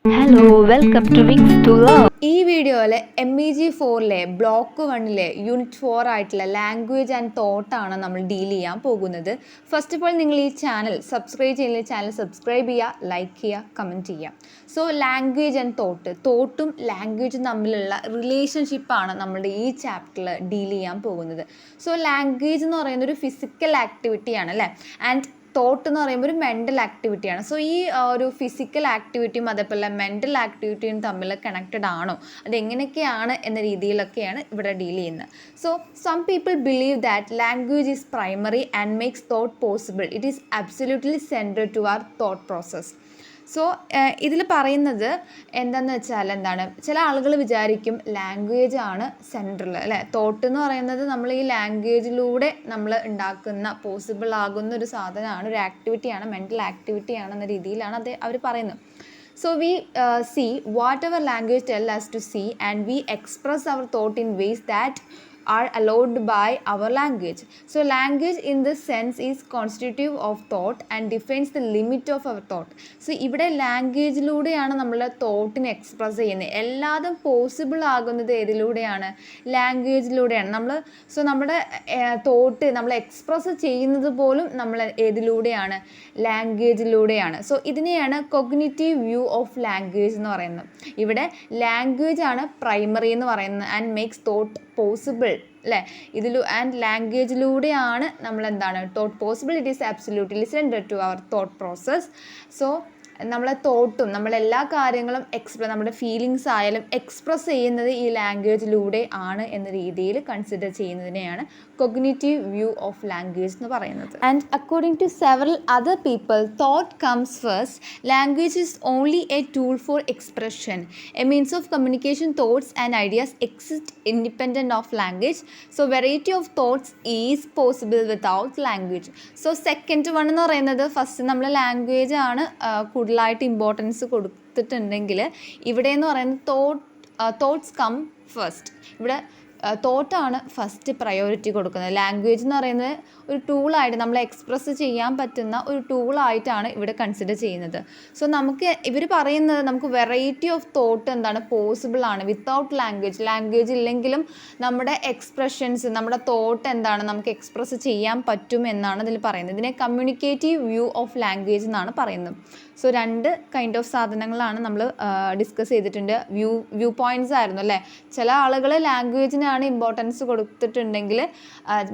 Hello welcome to wings to love. ഈ വീഡിയോയിൽ MEG4 block 1 unit 4 ആയിട്ടുള്ള ലാംഗ്വേജ് ആൻഡ് തോട്ടാണ് നമ്മൾ ഡീൽ ചെയ്യാൻ പോകുന്നത്. ഫസ്റ്റ് ഓഫ് ഓൾ നിങ്ങൾ ഈ ചാനൽ സബ്സ്ക്രൈബ് ചെയ്യുന്ന ചാനൽ സബ്സ്ക്രൈബ് ചെയ്യുക, ലൈക്ക് ചെയ്യുക, കമൻറ്റ് ചെയ്യുക. സോ ലാംഗ്വേജ് ആൻഡ് തോട്ടും ലാംഗ്വേജും തമ്മിലുള്ള റിലേഷൻഷിപ്പാണ് നമ്മുടെ ഈ ചാപ്റ്ററിൽ ഡീൽ ചെയ്യാൻ പോകുന്നത്. സോ ലാംഗ്വേജ് എന്ന് പറയുന്നത് ഒരു ഫിസിക്കൽ ആക്ടിവിറ്റിയാണ് അല്ലേ, ആൻഡ് തോട്ട് എന്ന് പറയുമ്പോൾ ഒരു മെൻ്റൽ ആക്ടിവിറ്റിയാണ്. സോ ഈ ഒരു ഫിസിക്കൽ ആക്ടിവിറ്റിയും അതേപോലെ മെൻ്റൽ ആക്ടിവിറ്റിയും തമ്മിൽ കണക്റ്റഡ് ആണോ, അതെങ്ങനെയൊക്കെയാണ് എന്ന രീതിയിലൊക്കെയാണ് ഇവിടെ ഡീൽ ചെയ്യുന്നത്. So some people believe that language is primary and makes thought possible. It is absolutely central to our thought process. So ഇതിൽ പറയുന്നത് എന്താണെന്ന് വെച്ചാൽ ചില ആളുകൾ വിചാരിക്കും ലാംഗ്വേജ് ആണ് സെൻട്രൽ അല്ലേ, തോട്ട് എന്ന് പറയുന്നത് നമ്മൾ ഈ ലാംഗ്വേജിലൂടെ നമ്മൾ ഉണ്ടാക്കുന്ന പോസിബിൾ ആകുന്ന ഒരു സാധനമാണ്, ഒരു ആക്ടിവിറ്റിയാണ്, മെൻ്റൽ ആക്ടിവിറ്റിയാണെന്ന രീതിയിലാണ് അവർ പറയുന്നത്. So we see whatever language tell us to see, and we express our thought in ways that are allowed by our language. So language in this sense is constitutive of thought and defines the limit of our thought. So ഇവിടെ ലാംഗ്വേജിലൂടെയാണ് നമ്മൾ തോട്ടിനെ express ചെയ്യുന്നത്. എല്ലാതും possible ആകുന്നത് ഏതിലൂടെയാണ്? ലാംഗ്വേജിലൂടെയാണ്. നമ്മുടെ thought നമ്മൾ express ചെയ്യുന്നത് പോലും നമ്മൾ ഏതിലൂടെയാണ്? ലാംഗ്വേജിലൂടെയാണ്. സോ ഇതിനെയാണ് കൊഗ്നിറ്റീവ് വ്യൂ ഓഫ് ലാംഗ്വേജ് എന്ന് പറയുന്നത്. ഇവിടെ ലാംഗ്വേജ് ആണ് പ്രൈമറി എന്ന് പറയുന്നത് ആൻഡ് മേക്സ് തോട്ട് പോസിബിൾ അല്ലേ. ആൻഡ് ലാംഗ്വേജിലൂടെയാണ് thought possible. It is absolutely central to our thought process. So നമ്മളെ തോട്ടും നമ്മളെല്ലാ കാര്യങ്ങളും നമ്മുടെ ഫീലിങ്സ് ആയാലും എക്സ്പ്രസ് ചെയ്യുന്നത് ഈ ലാംഗ്വേജിലൂടെ ആണ് എന്ന രീതിയിൽ കൺസിഡർ ചെയ്യുന്നതിനെയാണ് കൊഗ്നിറ്റീവ് വ്യൂ ഓഫ് ലാംഗ്വേജ് എന്ന് പറയുന്നത്. And according to several other people, thought comes first. Language is only a tool for expression, a means of communication. Thoughts and ideas exist independent of language. So variety of thoughts is possible without language. So second one എന്ന് പറയുന്നത്, first നമ്മൾ language ആണ് കൂടുതലായിട്ട് importance കൊടുത്തിട്ടുണ്ടെങ്കിൽ ഇവിടെ എന്ന് പറയുന്നത് thoughts come first. ഇവിടെ തോട്ടാണ് ഫസ്റ്റ് പ്രയോറിറ്റി കൊടുക്കുന്നത്. ലാംഗ്വേജ് എന്ന് പറയുന്നത് ഒരു ടൂളായിട്ട് നമ്മൾ എക്സ്പ്രസ് ചെയ്യാൻ പറ്റുന്ന ഒരു ടൂളായിട്ടാണ് ഇവിടെ കൺസിഡർ ചെയ്യുന്നത്. സോ ഇവർ പറയുന്നത് നമുക്ക് വെറൈറ്റി ഓഫ് തോട്ട് പോസിബിൾ ആണ് വിത്തൗട്ട് ലാംഗ്വേജ്. ലാംഗ്വേജ് ഇല്ലെങ്കിലും നമ്മുടെ എക്സ്പ്രഷൻസ്, നമ്മുടെ തോട്ട് നമുക്ക് എക്സ്പ്രസ് ചെയ്യാൻ പറ്റും എന്നാണ് ഇതിൽ പറയുന്നത്. ഇതിനെ കമ്മ്യൂണിക്കേറ്റീവ് വ്യൂ ഓഫ് ലാംഗ്വേജ് എന്നാണ് പറയുന്നത്. സോ രണ്ട് കൈൻഡ് ഓഫ് സാധനങ്ങളാണ് നമ്മൾ ഡിസ്കസ് ചെയ്തിട്ടുണ്ട്. വ്യൂ പോയിൻറ്റ്സ് ആയിരുന്നു അല്ലേ. ചില ആളുകൾ ലാംഗ്വേജിനാണ് ഇമ്പോർട്ടൻസ് കൊടുത്തിട്ടുണ്ടെങ്കിൽ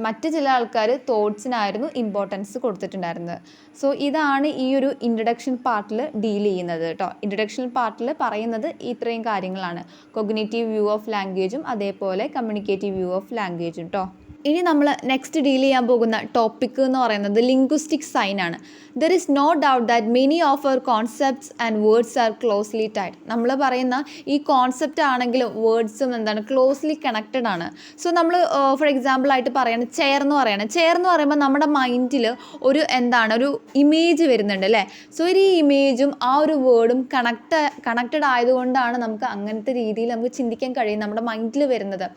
മറ്റ് ചില ആൾക്കാർ തോട്ട്സിനായിരുന്നു ഇമ്പോർട്ടൻസ് കൊടുത്തിട്ടുണ്ടായിരുന്നത്. സോ ഇതാണ് ഈ ഒരു ഇൻട്രഡക്ഷൻ പാർട്ടിൽ ഡീൽ ചെയ്യുന്നത് കേട്ടോ. ഇൻട്രഡക്ഷൻ പാർട്ടിൽ പറയുന്നത് ഇത്രയും കാര്യങ്ങളാണ്, കൊഗ്നിറ്റീവ് വ്യൂ ഓഫ് ലാംഗ്വേജും അതേപോലെ കമ്മ്യൂണിക്കേറ്റീവ് വ്യൂ ഓഫ് ലാംഗ്വേജും കേട്ടോ. ഇനി നമ്മൾ നെക്സ്റ്റ് ഡീൽ ചെയ്യാൻ പോകുന്ന ടോപ്പിക് എന്ന് പറയുന്നത് ലിംഗ്വിസ്റ്റിക് സൈൻ ആണ്. There is no doubt that many of our concepts and words are closely tied. നമ്മൾ പറയുന്ന ഈ കോൺസെപ്റ്റ് ആണെങ്കിലും വേർഡ്സും ക്ലോസ്ലി കണക്റ്റഡ് ആണ്. സോ നമ്മൾ ഫോർ എക്സാമ്പിൾ ആയിട്ട് പറയുന്നത് ചെയർ എന്ന് പറയുമ്പോൾ നമ്മുടെ മൈൻഡിൽ ഒരു ഒരു ഇമേജ് വരുന്നുണ്ട് അല്ലേ. സോ ഒരു ഇമേജും ആ ഒരു വേർഡും കണക്റ്റഡ് ആയതുകൊണ്ടാണ് നമുക്ക് അങ്ങനത്തെ രീതിയിൽ നമുക്ക് ചിന്തിക്കാൻ കഴിയും, നമ്മുടെ മൈൻഡിൽ വരുന്നത്.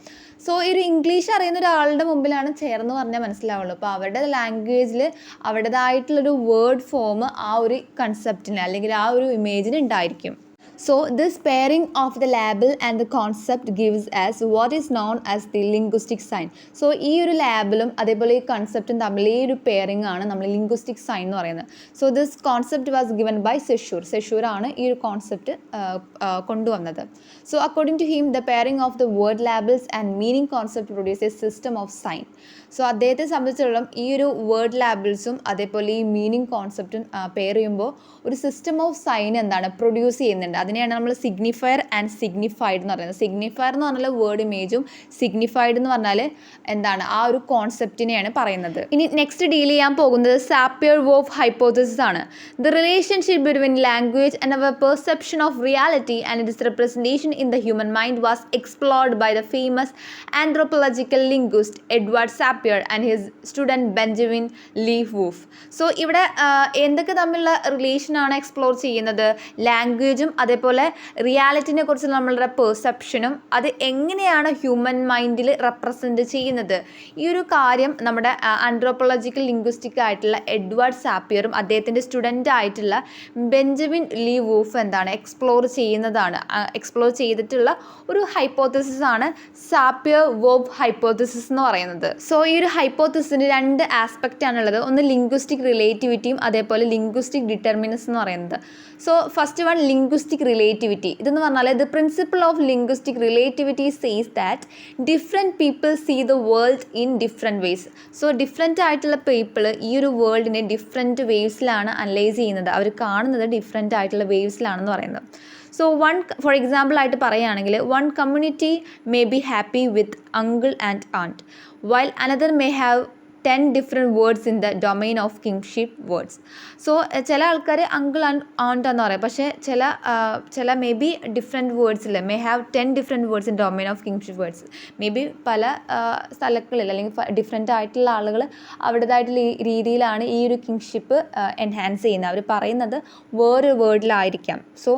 സോ ഒരു ഇംഗ്ലീഷ് അറിയുന്ന ഒരാളുടെ മുമ്പിലാണ് ചെയർ എന്ന് പറഞ്ഞാൽ മനസ്സിലാവുള്ളൂ. അപ്പോൾ അവരുടെ ലാംഗ്വേജിൽ അവരുടേതായിട്ടുള്ളൊരു വേർഡ് ഫോം ആ ഒരു കൺസെപ്റ്റിന് അല്ലെങ്കിൽ ആ ഒരു ഇമേജിന് ഉണ്ടായിരിക്കും. So this pairing of the label and the concept gives us what is known as the linguistic sign. So ഈ ഒരു ലാബിലും അതേപോലെ ഈ കൺസെപ്റ്റും തമ്മിൽ ഈ ഒരു പെയറിംഗ് ആണ് നമ്മൾ ലിംഗ്വിസ്റ്റിക് സൈൻ എന്ന് പറയുന്നത്. So this concept was given by Saussure ആണ് ഈ ഒരു കോൺസെപ്റ്റ് കൊണ്ടുവന്നത്. So according to him, the pairing of the word labels and meaning concept produce a system of sign. So അദ്ദേഹത്തെ സംബന്ധിച്ചിടത്തോളം ഈ ഒരു വേർഡ് ലാബിൾസും അതേപോലെ ഈ മീനിങ് കോൺസെപ്റ്റും പെയർ ചെയ്യുമ്പോൾ ഒരു സിസ്റ്റം ഓഫ് സൈൻ പ്രൊഡ്യൂസ് ചെയ്യുന്നുണ്ട്. അതിനെയാണ് നമ്മൾ സിഗ്നിഫയർ ആൻഡ് സിഗ്നിഫൈഡ് എന്ന് പറയുന്നത്. സിഗ്നിഫയർ എന്ന് പറഞ്ഞാൽ വേർഡ് ഇമേജും സിഗ്നിഫൈഡ് എന്ന് പറഞ്ഞാൽ ആ ഒരു കോൺസെപ്റ്റിനെയാണ് പറയുന്നത്. ഇനി നെക്സ്റ്റ് ഡീൽ ചെയ്യാൻ പോകുന്നത് സാപ്പിയർ-വോർഫ് ഹൈപ്പോത്തസിസ് ആണ്. The relationship between language and our perception of reality and its representation in the human mind was explored by the famous anthropological linguist Edward Sapir and his student Benjamin Lee Whorf. So ഇവിടെ എന്തൊക്കെ തമ്മിലുള്ള റിലേഷനാണ് explore ചെയ്യുന്നത്? ലാംഗ്വേജും അതേപോലെ അതേപോലെ റിയാലിറ്റിനെ കുറിച്ച് നമ്മളുടെ പെർസെപ്ഷനും അത് എങ്ങനെയാണ് ഹ്യൂമൻ മൈൻഡിൽ റെപ്രസെൻറ്റ് ചെയ്യുന്നത്, ഈ ഒരു കാര്യം നമ്മുടെ ആന്ത്രോപോളജിക്കൽ ലിംഗ്വിസ്റ്റിക് ആയിട്ടുള്ള എഡ്വേർഡ് സാപ്പിയറും അദ്ദേഹത്തിൻ്റെ സ്റ്റുഡൻ്റ് ആയിട്ടുള്ള ബെഞ്ചമിൻ ലീ വൂഫ് എന്താണ് എക്സ്പ്ലോർ ചെയ്തിട്ടുള്ള ഒരു ഹൈപ്പോത്തസിസ് ആണ് സാപ്പിയർ വൂഫ് ഹൈപ്പോത്തസിസ് എന്ന് പറയുന്നത്. സോ ഈ ഒരു ഹൈപ്പോത്തസിന് 2 ആസ്പെക്റ്റ് ആണുള്ളത്. ഒന്ന് ലിംഗ്വിസ്റ്റിക് റിലേറ്റിവിറ്റിയും അതേപോലെ ലിംഗ്വിസ്റ്റിക് ഡിറ്റർമിനൻസ് എന്ന് പറയുന്നത്. So first one linguistic relativity. ഇതെന്ന് പറഞ്ഞാൽ the principle of linguistic relativity says that different people see the world in different ways. So different ആയിട്ടുള്ള പീപ്പിൾ ഈ ഒരു വേൾഡിനെ ഡിഫറെൻറ്റ് വേവ്സിലാണ് അനലൈസ് ചെയ്യുന്നത്, അവർ കാണുന്നത് ഡിഫറെൻ്റ് ആയിട്ടുള്ള വേവ്സിലാണെന്ന് പറയുന്നത്. സോ ഫോർ എക്സാമ്പിൾ ആയിട്ട് പറയുകയാണെങ്കിൽ one community may be happy with uncle and aunt while another may have 10 different words in the domain of kinship words. So ചില ആൾക്കാർ അങ്കിൾ ആൻഡ് ആൻറ്റ് എന്ന് പറയും, പക്ഷേ ചില മേ ബി ഡിഫറെൻറ്റ് വേർഡ്സിൽ may have 10 different words in domain of kinship words. May be പല സ്ഥലങ്ങളിൽ അല്ലെങ്കിൽ ഡിഫറെൻ്റ് ആയിട്ടുള്ള ആളുകൾ അവരുടേതായിട്ടുള്ള രീതിയിലാണ് ഈ ഒരു കിങ്ഷിപ്പ് എൻഹാൻസ് ചെയ്യുന്നത്, അവർ പറയുന്നത് വേറൊരു വേർഡിലായിരിക്കാം. സോ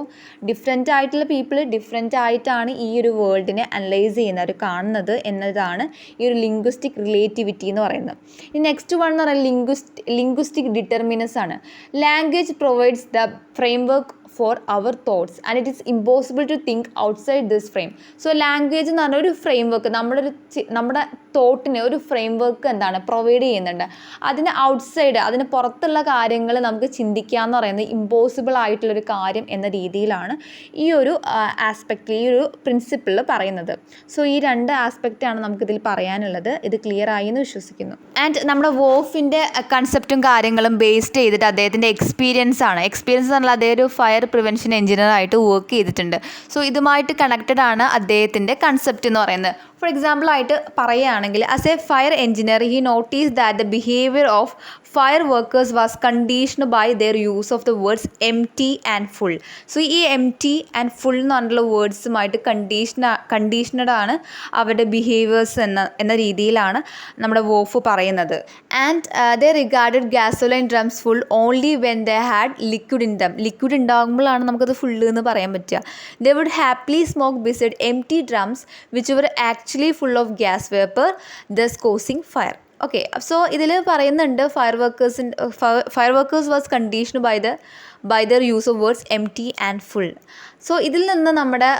ഡിഫറെൻ്റ് ആയിട്ടുള്ള പീപ്പിൾ ഡിഫറെൻ്റ് ആയിട്ടാണ് ഈ ഒരു വേൾഡിനെ അനലൈസ് ചെയ്യുന്നത്, അവർ കാണുന്നത് എന്നതാണ് ഈ ഒരു ലിംഗ്വിസ്റ്റിക് റിലേറ്റിവിറ്റി എന്ന് പറയുന്നത്. ഈ നെക്സ്റ്റ് വൺ എന്ന് പറയുന്നത് ലിംഗ്വിസ്റ്റിക് ഡിറ്റർമിനൻസ് ആണ്. Language provides the framework for our thoughts and it is impossible to think outside this frame. So language എന്ന് പറഞ്ഞാൽ ഒരു ഫ്രെയിം വർക്ക്, നമ്മുടെ തോട്ടിന് ഒരു ഫ്രെയിം വർക്ക് എന്താണ് പ്രൊവൈഡ് ചെയ്യുന്നുണ്ട്. അതിന് ഔട്ട്സൈഡ്, അതിന് പുറത്തുള്ള കാര്യങ്ങൾ നമുക്ക് ചിന്തിക്കുക എന്ന് പറയുന്നത് ഇമ്പോസിബിൾ ആയിട്ടുള്ളൊരു കാര്യം എന്ന രീതിയിലാണ് ഈ ഒരു ആസ്പെക്റ്റിൽ, ഈ ഒരു പ്രിൻസിപ്പിളിൽ പറയുന്നത്. സോ ഈ 2 ആസ്പെക്റ്റാണ് നമുക്കിതിൽ പറയാനുള്ളത്. ഇത് ക്ലിയർ ആയി എന്ന് വിശ്വസിക്കുന്നു. ആൻഡ് നമ്മുടെ വോഫിൻ്റെ കൺസെപ്റ്റും കാര്യങ്ങളും ബേസ്ഡ് ചെയ്തിട്ട് അദ്ദേഹത്തിൻ്റെ എക്സ്പീരിയൻസ് ആണ്. എക്സ്പീരിയൻസ് എന്ന് പറഞ്ഞാൽ അദ്ദേഹം ഒരു ഫയർ പ്രിവെൻഷൻ എഞ്ചിനീയറായിട്ട് വർക്ക് ചെയ്തിട്ടുണ്ട്. സോ ഇതുമായിട്ട് കണക്റ്റഡ് ആണ് അദ്ദേഹത്തിൻ്റെ കൺസെപ്റ്റ് എന്ന് പറയുന്നത്. ഫോർ എക്സാമ്പിൾ ആയിട്ട് പറയുകയാണെങ്കിൽ as a fire engineer he notice that the behaviour of fire workers was conditioned by their use of the words empty and full. So ഈ empty and full എന്ന് പറഞ്ഞിട്ടുള്ള വേർഡ്സുമായിട്ട് കണ്ടീഷനഡ് ആണ് അവരുടെ behaviours എന്ന രീതിയിലാണ് നമ്മുടെ വോഫ് പറയുന്നത്. And they regarded gasoline drums full only when they had liquid in them. Liquid ഉണ്ടാകുമ്പോഴാണ് നമുക്കത് ഫുള്ള് എന്ന് പറയാൻ പറ്റുക. They would happily smoke beside empty drums which were actually full of gas vapor, thus causing fire. Okay, so ഇതിൽ പറയുന്നുണ്ട് fire workers was conditioned by their use of words empty and full. So ഇതിൽ നിന്ന് നമ്മുടെ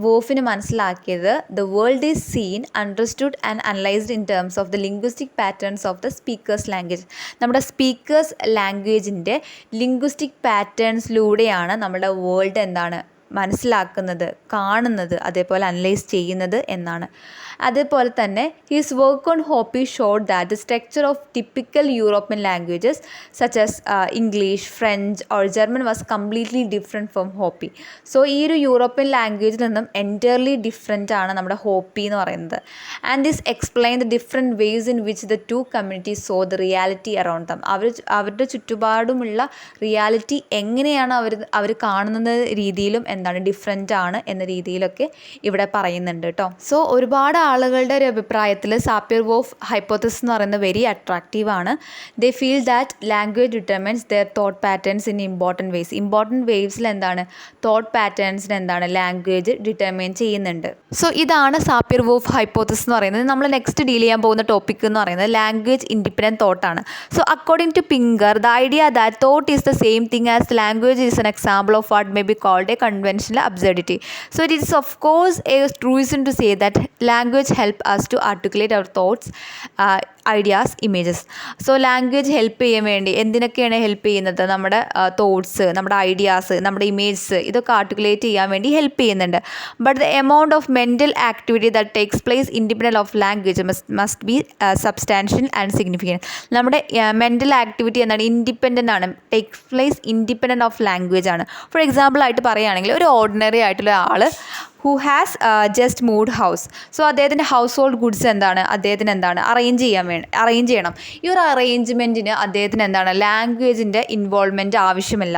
വോഫിന് മനസ്സിലാക്കിയത് the world is seen, understood and analysed in terms of the linguistic patterns of the speaker's language. നമ്മുടെ speakers ലാംഗ്വേജിൻ്റെ linguistic പാറ്റേൺസിലൂടെയാണ് നമ്മുടെ world എന്താണ് മനസ്സിലാക്കുന്നത്, കാണുന്നത്, അതേപോലെ അനലൈസ് ചെയ്യുന്നത് എന്നാണ്. അതേപോലെ തന്നെ his work on Hopi showed that the structure of typical European languages such as English, French or German was completely different from Hopi. So ഈ ഒരു യൂറോപ്യൻ ലാംഗ്വേജിൽ നിന്നും എൻറ്റയർലി ഡിഫറെൻ്റ് ആണ് നമ്മുടെ ഹോപ്പി എന്ന് പറയുന്നത്. And this explain the different ways in which the 2 communities so the reality around dum. അവരുടെ ചുറ്റുപാടുമുള്ള റിയാലിറ്റി എങ്ങനെയാണ് അവർ കാണുന്ന രീതിയിലും എന്താണ് ഡിഫറെൻ്റ് ആണ് എന്ന രീതിയിലൊക്കെ ഇവിടെ പറയുന്നുണ്ട് കേട്ടോ. സോ ഒരുപാട് ആളുകളുടെ ഒരു അഭിപ്രായത്തിൽ സാപ്പിയർ വോഫ് ഹൈപ്പോത്തസിസ് എന്ന് പറയുന്നത് വെരി അട്രാക്റ്റീവ് ആണ്. They feel that language determines their thought patterns in important ways. Important വേവ്സിൽ എന്താണ് തോട്ട് പാറ്റേൺസിന് എന്താണ് ലാംഗ്വേജ് ഡിറ്റർമിൻ ചെയ്യുന്നുണ്ട്. സോ ഇതാണ് സാപ്പിയർ വോഫ് ഹൈപ്പോത്തസിസ് എന്ന് പറയുന്നത്. നമ്മൾ നെക്സ്റ്റ് ഡീൽ ചെയ്യാൻ പോകുന്ന ടോപ്പിക് എന്ന് പറയുന്നത് ലാംഗ്വേജ് ഇൻഡിപെൻഡൻറ്റ് തോട്ടാണ്. So according to Pinker the idea that thought is the same thing as language is an example of what may be called a conventional absurdity. So it is of course a truism to say that language help us to articulate our thoughts, ideas, images. So language help ചെയ്യാൻ വേണ്ടി എന്തിനൊക്കെയാണ് help ചെയ്യുന്നത്? നമ്മുടെ thoughts, നമ്മുടെ ideas, നമ്മുടെ images ഇതൊക്കെ articulate ചെയ്യാൻ വേണ്ടി help ചെയ്യുന്നുണ്ട്. But the amount of mental activity that takes place independent of language must be substantial and significant. നമ്മുടെ മെൻ്റൽ ആക്ടിവിറ്റി എന്താണ്? ഇൻഡിപെൻഡൻ്റ് ആണ്, takes place independent of language ആണ്. ഫോർ എക്സാമ്പിൾ ആയിട്ട് പറയുകയാണെങ്കിൽ ഒരു ഓർഡിനറി ആയിട്ടുള്ള ആൾ who has just moved house. So അദ്ദേഹത്തിൻ്റെ ഹൗസ് ഹോൾഡ് ഗുഡ്സ് എന്താണ്? അദ്ദേഹത്തിന് എന്താണ് അറേഞ്ച് ചെയ്യണം. ഈ ഒരു അറേഞ്ച്മെൻറ്റിന് അദ്ദേഹത്തിന് എന്താണ് ലാംഗ്വേജിൻ്റെ ഇൻവോൾവ്മെൻറ്റ് ആവശ്യമില്ല.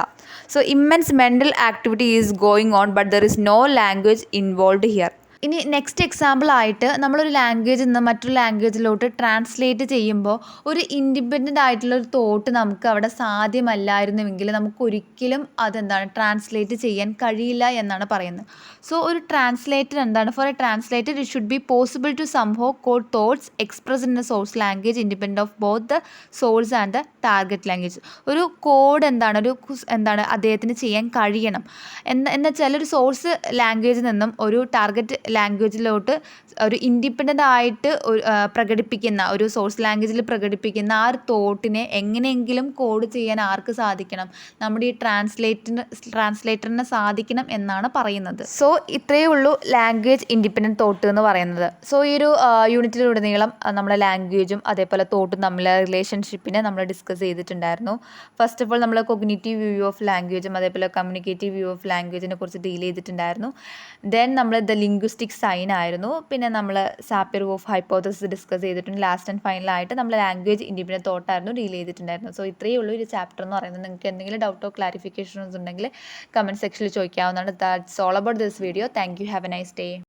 So immense mental activity is going on but there is no language involved here. ഇനി നെക്സ്റ്റ് എക്സാമ്പിൾ ആയിട്ട് നമ്മളൊരു ലാംഗ്വേജിൽ നിന്ന് മറ്റൊരു ലാംഗ്വേജിലോട്ട് ട്രാൻസ്ലേറ്റ് ചെയ്യുമ്പോൾ ഒരു ഇൻഡിപെൻഡൻ്റ് ആയിട്ടുള്ള ഒരു തോട്ട് നമുക്ക് അവിടെ സാധ്യമല്ലായിരുന്നുവെങ്കിൽ നമുക്കൊരിക്കലും അതെന്താണ് ട്രാൻസ്ലേറ്റ് ചെയ്യാൻ കഴിയില്ല എന്നാണ് പറയുന്നത്. സോ ഒരു ട്രാൻസ്ലേറ്റർ എന്താണ്, for a translator it should be possible to somehow code thoughts express in a source language independent of both the source and the target language. ഒരു കോഡ് എന്താണ് അദ്ദേഹത്തിന് ചെയ്യാൻ കഴിയണം എന്നുവെച്ചാൽ ഒരു സോഴ്സ് ലാംഗ്വേജിൽ നിന്നും ഒരു ടാർഗറ്റ് ലാംഗ്വേജിലോട്ട് ഒരു ഇൻഡിപെൻഡൻ്റ് ആയിട്ട് പ്രകടിപ്പിക്കുന്ന ഒരു സോഴ്സ് ലാംഗ്വേജിൽ പ്രകടിപ്പിക്കുന്ന ആ ഒരു തോട്ടിനെ എങ്ങനെയെങ്കിലും കോഡ് ചെയ്യാൻ ആർക്ക് സാധിക്കണം, നമ്മുടെ ഈ ട്രാൻസ്ലേറ്ററിന് സാധിക്കണം എന്നാണ് പറയുന്നത്. സോ ഇത്രയേ ഉള്ളൂ ലാംഗ്വേജ് ഇൻഡിപെൻഡൻറ്റ് തോട്ട് എന്ന് പറയുന്നത്. സോ ഈ ഒരു യൂണിറ്റിലുടനീളം നമ്മുടെ ലാംഗ്വേജും അതേപോലെ തോട്ടും തമ്മിലെ റിലേഷൻഷിപ്പിനെ നമ്മൾ ഡിസ്കസ് ചെയ്തിട്ടുണ്ടായിരുന്നു. ഫസ്റ്റ് ഓഫ് ഓൾ നമ്മൾ കൊഗ്നിറ്റീവ് വ്യൂ ഓഫ് ലാംഗ്വേജും അതേപോലെ കമ്മ്യൂണിക്കേറ്റീവ് വ്യൂ ഓഫ് ലാംഗ്വേജിനെ കുറിച്ച് ഡീൽ ചെയ്തിട്ടുണ്ടായിരുന്നു. ദെൻ നമ്മൾ ദ ലിംഗ്വിസ്റ്റിക് സൈൻ ആയിരുന്നു. പിന്നെ നമ്മൾ സാപ്പിയർ ഓഫ് ഹൈപ്പോത്തസിസ് ഡിസ്കസ് ചെയ്തിട്ടുണ്ട്. ലാസ്റ്റ് ആൻഡ് ഫൈനലായിട്ട് നമ്മൾ ലാംഗ്വേജ് ഇൻഡിപെൻഡൻറ്റ് തോട്ടായിരുന്നു ഡീൽ ചെയ്തിട്ടുണ്ടായിരുന്നു. സോ ഇത്രയേ ഉള്ളൂ ഒരു ചാപ്റ്റർ എന്ന് പറയുന്നത്. നിങ്ങൾക്ക് എന്തെങ്കിലും ഡൗട്ടോ ക്ലാരിഫിക്കേഷൻസ് ഉണ്ടെങ്കിൽ കമൻറ്റ് സെക്ഷനിൽ ചോദിക്കാവുന്നതാണ്. That's all about this video. Thank you. Have a nice day.